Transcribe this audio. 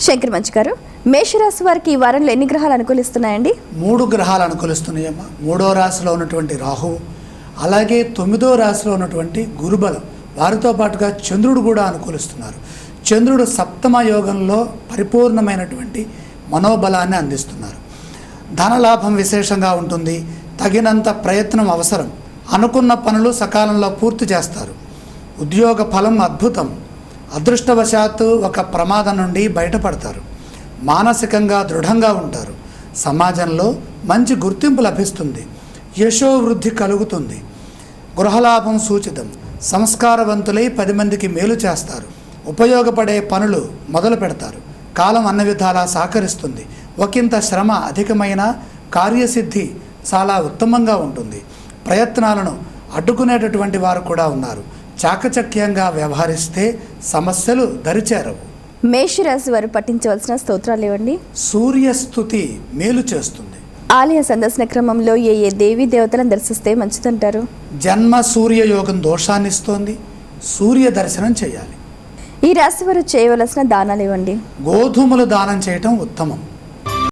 శంకర్ మంచి గారు, మేషరాశి వారికి ఈ వారంలో ఎన్ని గ్రహాలు అనుకూలిస్తున్నాయండి? 3 గ్రహాలు అనుకూలిస్తున్నాయమ్మా. 3వ రాశిలో ఉన్నటువంటి రాహువు, అలాగే 9వ రాశిలో ఉన్నటువంటి గురుబలం, వారితో పాటుగా చంద్రుడు కూడా అనుకూలిస్తున్నారు. చంద్రుడు సప్తమ యోగంలో పరిపూర్ణమైనటువంటి మనోబలాన్ని అందిస్తున్నారు. ధనలాభం విశేషంగా ఉంటుంది. తగినంత ప్రయత్నం అవసరం. అనుకున్న పనులు సకాలంలో పూర్తి చేస్తారు. ఉద్యోగ ఫలం అద్భుతం. అదృష్టవశాత్తు ఒక ప్రమాదం నుండి బయటపడతారు. మానసికంగా దృఢంగా ఉంటారు. సమాజంలో మంచి గుర్తింపు లభిస్తుంది. యశోవృద్ధి కలుగుతుంది. గృహలాభం సూచితం. సంస్కారవంతులై 10 మందికి మేలు చేస్తారు. ఉపయోగపడే పనులు మొదలు పెడతారు. కాలం అన్ని విధాలా సహకరిస్తుంది. ఒకంత శ్రమ అధికమైన కార్యసిద్ధి చాలా ఉత్తమంగా ఉంటుంది. ప్రయత్నాలను అడ్డుకునేటటువంటి వారు కూడా ఉన్నారు. చాకచక్యంగా వ్యవహరిస్తే సమస్యలు దరిచేరవు. మేషరాశి వారు పఠించవలసిన స్తోత్రాలు ఇవ్వండి. సూర్యస్తుతి మేలు చేస్తుంది. ఆలయ సందర్శన క్రమంలో ఏ దేవీ దేవతలను దర్శిస్తే మంచిదంటారు? జన్మ సూర్యయోగం దోషాన్నిస్తోంది. సూర్య దర్శనం చేయాలి. ఈ రాశి వారు చేయవలసిన దానాలు ఇవ్వండి. గోధుమలు దానం చేయటం ఉత్తమం.